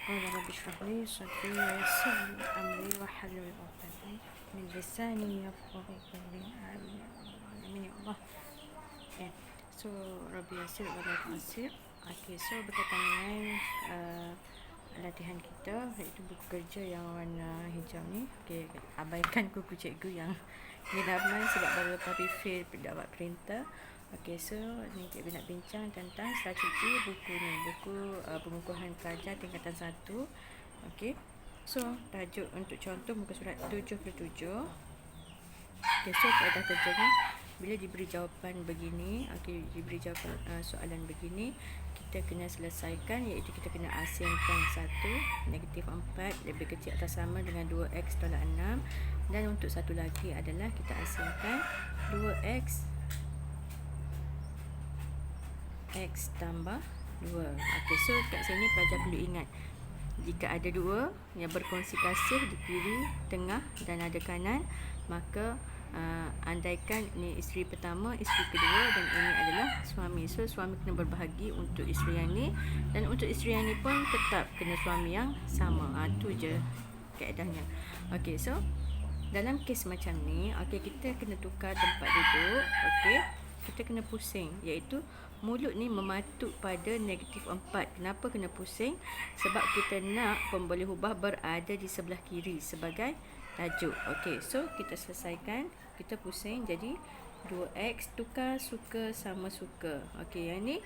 قال رب اشرح لي صدري ويسر لي أمري واحلل عقدة من لساني يفقهوا قولي آمين يا رب العالمين ya Allah. Okay. So Rabbi Yasir wa la tu'assir. Okay, so berkaitan dengan latihan kita, iaitu buku kerja yang warna hijau ni. Okay, abaikan kuku cikgu yang ni ramai sebab baru lepas refill dapat printer. Okay, so ni cikgu nak bincang tentang strategi buku ni, buku pengukuhan pelajar tingkatan 1. Okay, so tajuk untuk contoh muka surat 77. Okay, so kaedah kerjanya bila diberi jawapan begini, okay, diberi jawapan soalan begini, kita kena selesaikan, iaitu kita kena asingkan 1, negatif 4 lebih kecil atau sama dengan 2x tolak 6, dan untuk satu lagi adalah kita asingkan 2x x tambah 2. Okay, so kat sini pelajar perlu ingat, jika ada 2 yang berkongsi kasih di kiri, tengah dan ada kanan, maka andaikan ini isteri pertama, isteri kedua dan ini adalah suami. So suami kena berbahagi untuk isteri yang ni, dan untuk isteri yang ni pun tetap kena suami yang sama. Itu je kaedahnya. Okay, so dalam kes macam ni, okay, kita kena tukar tempat duduk. Okay, kita kena pusing, iaitu mulut ni mematuk pada negatif 4. Kenapa kena pusing? Sebab kita nak pemboleh ubah berada di sebelah kiri sebagai tajuk. Okay, so kita selesaikan, kita pusing jadi 2x tukar suka sama suka. Okay, yang ni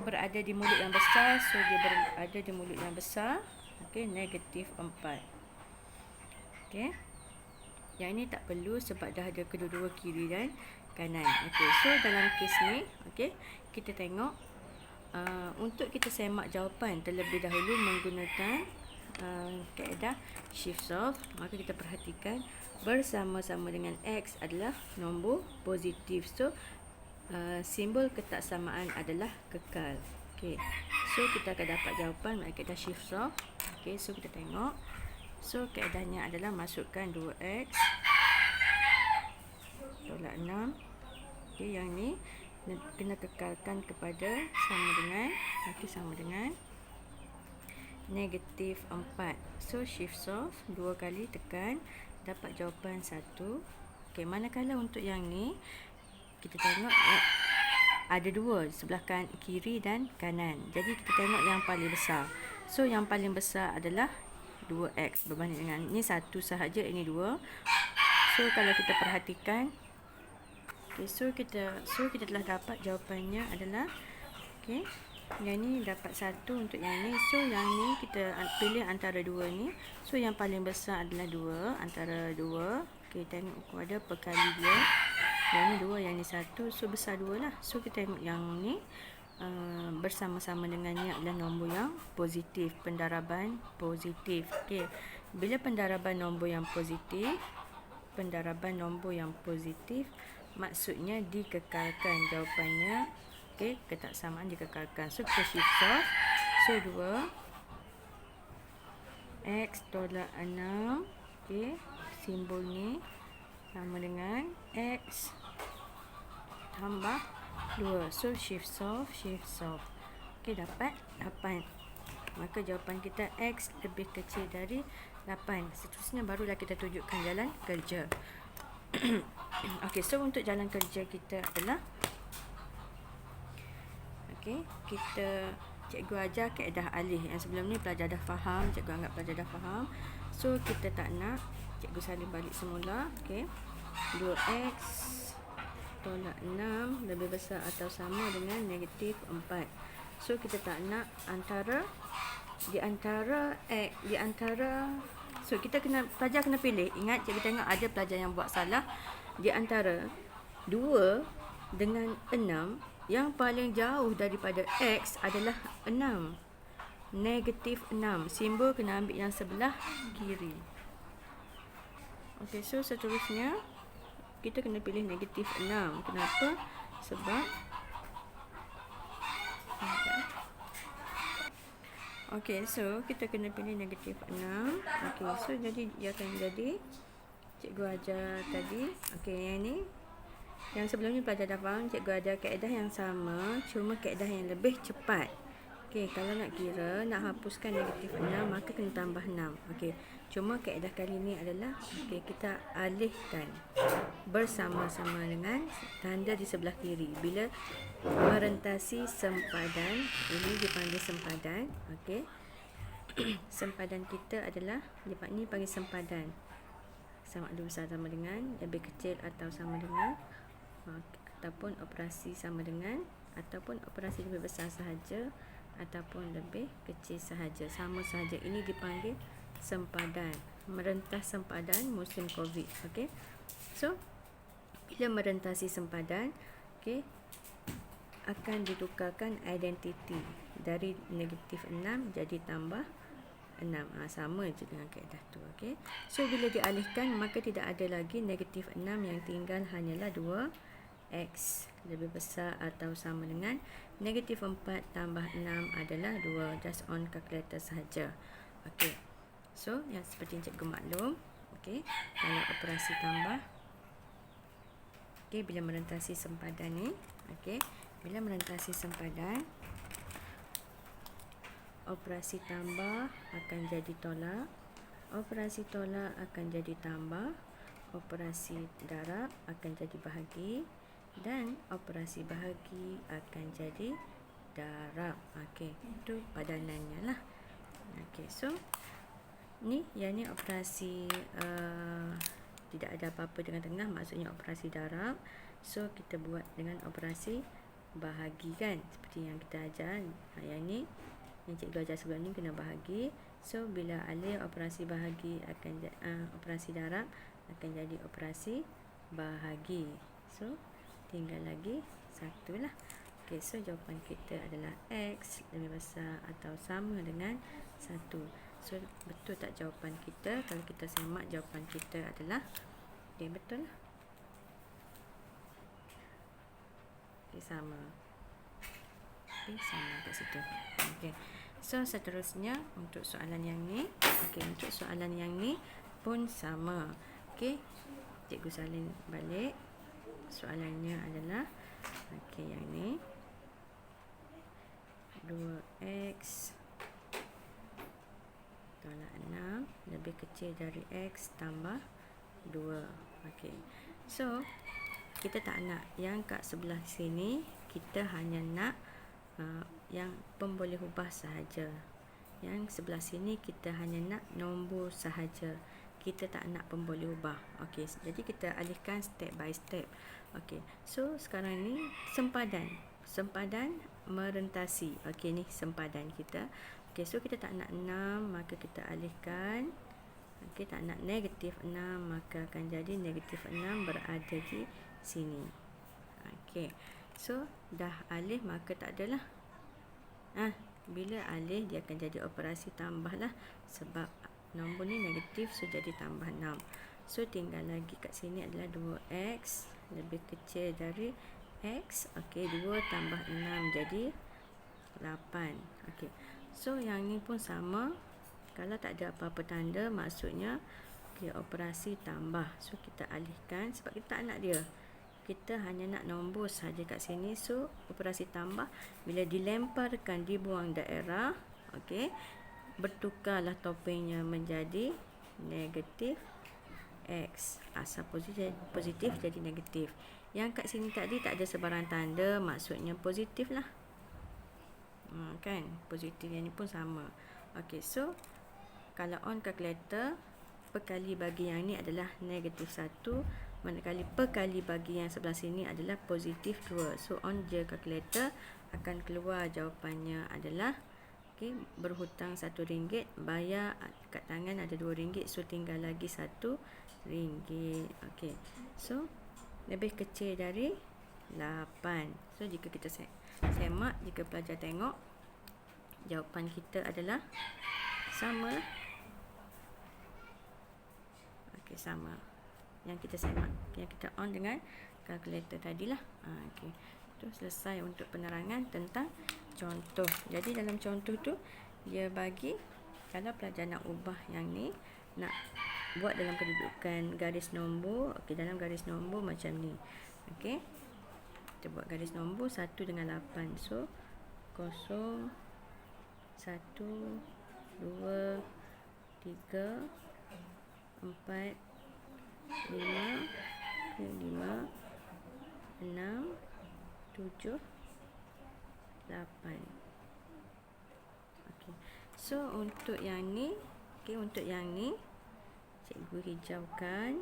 berada di mulut yang besar, so dia berada di mulut yang besar. Okay, negatif 4. Okay, yang ini tak perlu sebab dah ada kedua-dua kiri dan kanan. Okay, so dalam kes ni, okay, kita tengok untuk kita semak jawapan terlebih dahulu menggunakan kaedah shift solve, maka kita perhatikan bersama-sama dengan x adalah nombor positif. So simbol ketaksamaan adalah kekal. Okay, so kita akan dapat jawapan melalui kaedah shift solve. Okay, so kita tengok. So kaedahnya adalah masukkan 2x tolak 6. Okay, yang ni kena kekalkan kepada sama dengan negatif 4. So shift solve 2 kali tekan, dapat jawapan 1. Okay, manakala untuk yang ni kita tengok ada 2 sebelah kiri dan kanan. Jadi kita tengok yang paling besar. So yang paling besar adalah 2x berbanding dengan ini 1 sahaja, ini 2. So kalau kita perhatikan, okay, so kita telah dapat jawapannya adalah, okay, yang ni dapat 1 untuk yang ni. So yang ni kita pilih antara 2 ni. So yang paling besar adalah 2, antara 2. Okay, tengok ada perkali dia. Yang ni 2, yang ni 1. So besar 2 lah. So kita tengok yang ni bersama-sama dengannya adalah nombor yang positif, pendaraban positif. Okay, bila pendaraban nombor yang positif, maksudnya dikekalkan jawapannya. Okay, ketaksamaan dikekalkan. So kita shift solve. So 2 x tolak 6. Okay, simbol ni sama dengan x tambah 2. So shift solve. Okay, dapat 8. Maka jawapan kita x lebih kecil dari 8. Seterusnya barulah kita tunjukkan jalan kerja. Okay, so untuk jalan kerja kita adalah, okay, cikgu ajar kaedah alih. Yang sebelum ni pelajar dah faham, cikgu anggap pelajar dah faham. So kita tak nak, cikgu salin balik semula. Okay, 2x tolak 6 lebih besar atau sama dengan negatif 4. So kita tak nak di antara so pelajar kena pilih. Ingat, cikgu tengok ada pelajar yang buat salah. Di antara 2 dengan 6, yang paling jauh daripada x adalah 6, negatif 6. Simbol kena ambil yang sebelah kiri. Okay, so seterusnya kita kena pilih negatif 6. Kenapa? Sebab okay, so kita kena pilih negatif 6. Okay, so jadi dia akan jadi cikgu ajar tadi. Okay, yang ni, yang sebelum ni pelajar dah faham, cikgu ajar kaedah yang sama, cuma kaedah yang lebih cepat. Okey, kalau nak kira, nak hapuskan negatif 6, maka kena tambah 6. Okey, cuma kaedah kali ni adalah kita alihkan bersama-sama dengan tanda di sebelah kiri. Bila merentasi sempadan, ini dipanggil sempadan. Okey, sempadan kita adalah, ni panggil sempadan. Sama ada besar sama dengan, lebih kecil atau sama dengan, ataupun operasi sama dengan, ataupun operasi lebih besar sahaja, ataupun lebih kecil sahaja, sama sahaja. Ini dipanggil sempadan. Merentas sempadan musim COVID. Okey. So, bila merentasi sempadan, okey, akan ditukarkan identiti dari negatif 6 jadi tambah 6. Sama je dengan kaedah tu. Okey. So, bila dialihkan, maka tidak ada lagi negatif 6, yang tinggal hanyalah 2x lebih besar atau sama dengan negatif 4 tambah 6 adalah 2. Just on calculator sahaja. Okey. So, yang seperti yang cikgu maklum, okey, kalau operasi tambah, okey, bila merentasi sempadan ni, okey, bila merentasi sempadan, operasi tambah akan jadi tolak, operasi tolak akan jadi tambah, operasi darab akan jadi bahagi, dan operasi bahagi akan jadi darab. Okey, itu padanannya lah. Okey, so ni, yang ni operasi tidak ada apa-apa dengan tengah, maksudnya operasi darab. So, kita buat dengan operasi bahagi kan, seperti yang kita ajar. Yang ni, yang cikgu ajar sebelum ni kena bahagi. So, bila alih operasi bahagi akan operasi darab akan jadi operasi bahagi. So, tinggal lagi satu lah. Okey, so jawapan kita adalah X lebih besar atau sama dengan 1. So, betul tak jawapan kita? Kalau kita semak, jawapan kita adalah, okey, betul lah. Okey, sama. Okey, sama kat situ. Okey. So, seterusnya untuk soalan yang ni, okey, untuk soalan yang ni pun sama. Okey, cikgu salin balik. Soalannya adalah, okey, yang ni 2x tolak 6 lebih kecil dari x tambah 2. Okey, so kita tak nak yang kat sebelah sini, kita hanya nak yang pemboleh ubah sahaja. Yang sebelah sini kita hanya nak nombor sahaja, kita tak nak pemboleh ubah. Okey, jadi kita alihkan step by step. Okey, so sekarang ni sempadan merentasi. Okey, ni sempadan kita. Okey, so kita tak nak 6, maka kita alihkan. Okey, tak nak negatif 6, maka akan jadi negatif 6 berada di sini. Okey, so dah alih maka tak adalah. Bila alih dia akan jadi operasi tambah lah, sebab nombor ni negatif, so jadi tambah 6. So, tinggal lagi kat sini adalah 2x lebih kecil dari x. Okey, 2 tambah 6 jadi 8. Okey, so yang ni pun sama. Kalau tak ada apa-apa tanda, maksudnya okey, operasi tambah. So, kita alihkan sebab kita tak nak dia. Kita hanya nak nombor sahaja kat sini. So, operasi tambah bila dilemparkan, dibuang daerah, okey, bertukarlah topengnya menjadi negatif x. Asal positif jadi negatif. Yang kat sini tadi tak ada sebarang tanda, maksudnya positif lah. Kan, positif. Yang ni pun sama. Okey, so kalau on calculator, perkali bagi yang ni adalah negatif 1, manakala perkali bagi yang sebelah sini adalah positif 2. So, on je calculator akan keluar jawapannya adalah, okey, berhutang RM1, bayar kat tangan ada RM2, so tinggal lagi RM1. Okey, so lebih kecil dari 8. So, jika kita semak, jika pelajar tengok, jawapan kita adalah sama lah. Okey, sama. Yang kita semak, yang kita on dengan kalkulator tadilah. Okey, itu selesai untuk penerangan tentang contoh. Jadi dalam contoh tu dia bagi, kalau pelajar nak ubah yang ni, nak buat dalam kedudukan garis nombor. Okey, dalam garis nombor macam ni. Okey, kita buat garis nombor 1 dengan 8. So 0 1, 2, 3, 4, 5, 6, 7, 8. Okey. So untuk yang ni, cikgu hijaukan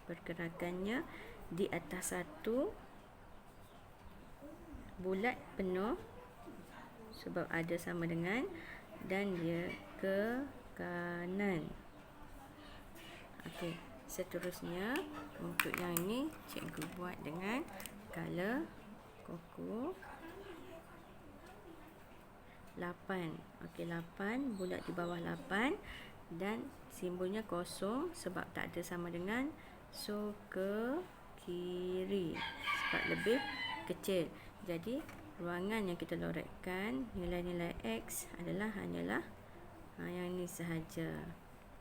pergerakannya di atas 1 bulat penuh sebab ada sama dengan, dan dia ke kanan. Okey, seterusnya untuk yang ni cikgu buat dengan color koko 8. Okey, 8 bulat di bawah 8 dan simbolnya kosong sebab tak ada sama dengan, so ke kiri sebab lebih kecil. Jadi ruangan yang kita lorekkan nilai-nilai X adalah hanyalah yang ni sahaja,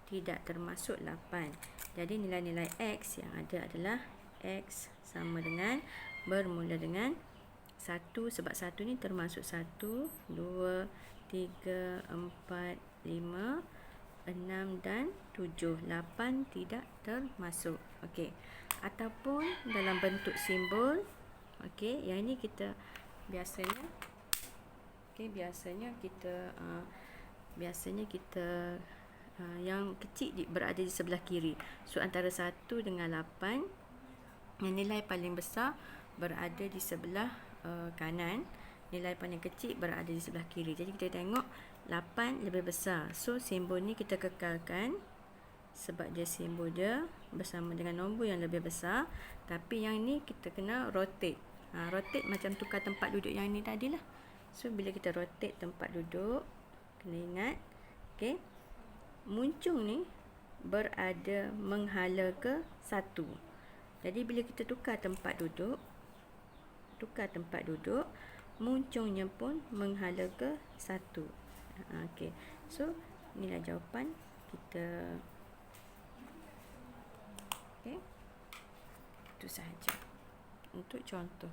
tidak termasuk 8. Jadi nilai-nilai X yang ada adalah X sama dengan bermula dengan 1 sebab 1 ni termasuk 1, 2, 3, 4, 5, 6 dan 7. 8 tidak termasuk. Okey. Ataupun dalam bentuk simbol. Okey, yang ini kita biasanya yang kecil berada di sebelah kiri. So antara 1 dengan 8, yang nilai paling besar berada di sebelah kanan, nilai paling kecil berada di sebelah kiri. Jadi kita tengok 8 lebih besar. So simbol ni kita kekalkan sebab dia simbol dia bersama dengan nombor yang lebih besar. Tapi yang ni kita kena rotate. Rotate macam tukar tempat duduk yang ni tadilah. So bila kita rotate tempat duduk, kena ingat, okey, muncung ni berada menghala ke 1. Jadi bila kita tukar tempat duduk, muncungnya pun menghala ke 1. Okey. So inilah jawapan kita. Okey. Itu sahaja untuk contoh.